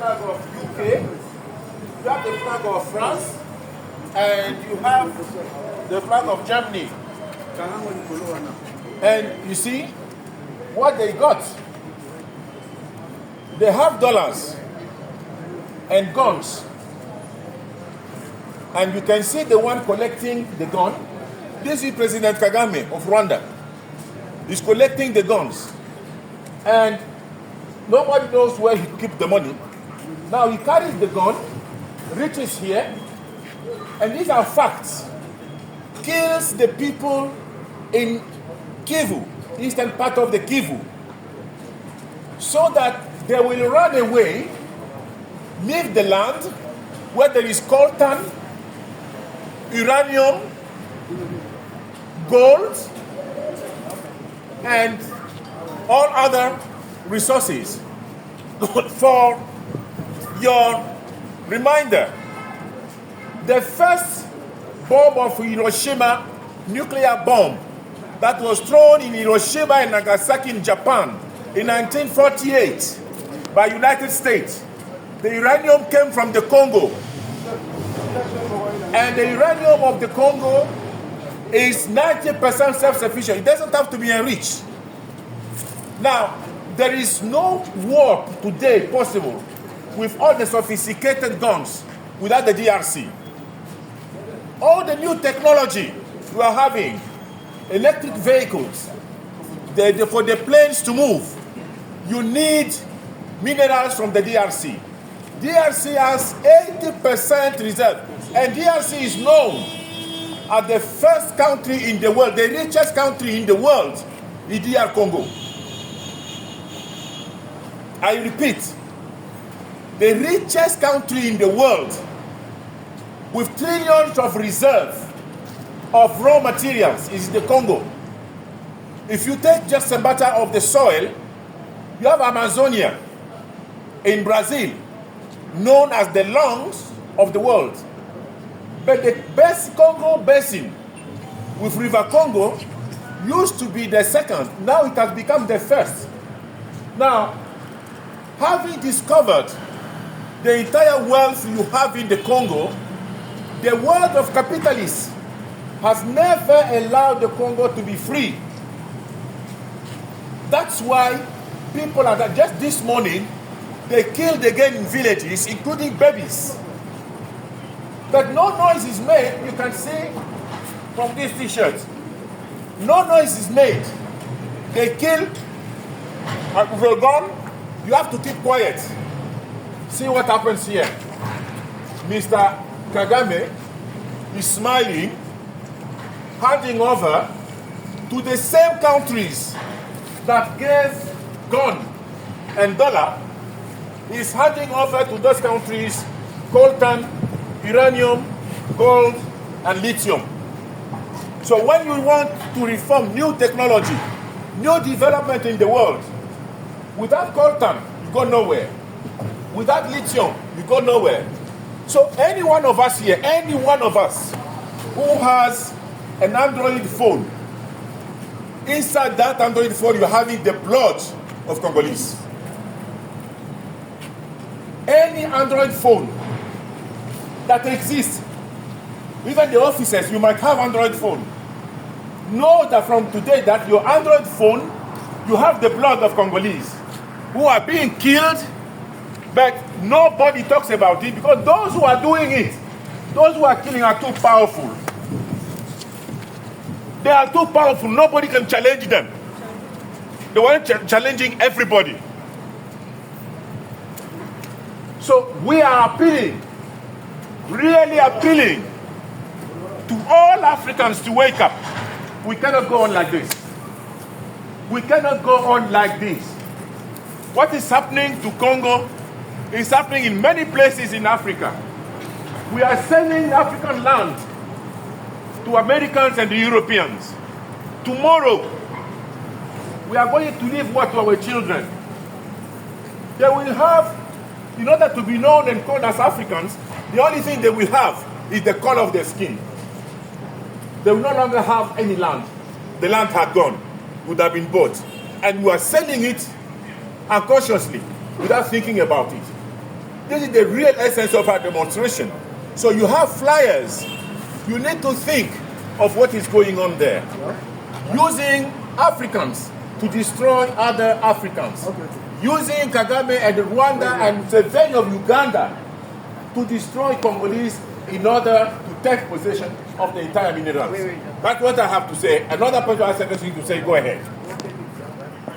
flag of UK, you have the flag of France, and you have the flag of Germany. And you see what they got. They have dollars and guns. And you can see the one collecting the gun. This is President Kagame of Rwanda. He's collecting the guns. And nobody knows where he keeps the money. Now he carries the gun, reaches here, and these are facts. Kills the people in Kivu, eastern part of the Kivu, so that they will run away, leave the land where there is coltan, uranium, gold, and all other resources. For your reminder, the first bomb of Hiroshima, nuclear bomb, that was thrown in Hiroshima and Nagasaki in Japan in 1948 by United States. The uranium came from the Congo. And the uranium of the Congo is 90% self-sufficient. It doesn't have to be enriched. Now, there is no war today possible with all the sophisticated guns without the DRC. All the new technology we are having, electric vehicles, for the planes to move, you need minerals from the DRC. DRC has 80% reserve, and DRC is known as the first country in the world, the richest country in the world, is DR Congo. I repeat, the richest country in the world with trillions of reserve of raw materials is the Congo. If you take just a matter of the soil, you have Amazonia in Brazil, known as the lungs of the world. But the best Congo basin with River Congo used to be the second. Now it has become the first. Now, having discovered the entire wealth you have in the Congo, the world of capitalists has never allowed the Congo to be free. That's why people are just this morning, they killed again in villages, including babies. But no noise is made, you can see from this t-shirt. No noise is made. They kill with a gun, you have to keep quiet. See what happens here. Mr. Kagame is smiling, handing over to the same countries that gave gun and dollar. He's handing over to those countries coltan, uranium, gold, and lithium. So when you want to reform new technology, new development in the world, without coltan, you go nowhere. Without lithium, you go nowhere. So any one of us here, any one of us who has an Android phone, inside that Android phone, you're having the blood of Congolese. Any Android phone that exists, even the officers, you might have Android phone. Know that from today that your Android phone, you have the blood of Congolese who are being killed, but nobody talks about it because those who are doing it, those who are killing are too powerful. They are too powerful, nobody can challenge them. They want challenging everybody. So we are appealing, really appealing to all Africans to wake up. We cannot go on like this. We cannot go on like this. What is happening to Congo is happening in many places in Africa. We are selling African land to Americans and the Europeans. Tomorrow, we are going to leave what to our children. They will have, in order to be known and called as Africans, the only thing they will have is the color of their skin. They will no longer have any land. The land had gone, would have been bought. And we are selling it unconsciously, without thinking about it. This is the real essence of our demonstration. So you have flyers. You need to think of what is going on there. Using Africans to destroy other Africans. Using Kagame and Rwanda and the vein of Uganda to destroy Congolese in order to take possession of the entire minerals. That's what I have to say. Another person has something to say. Go ahead.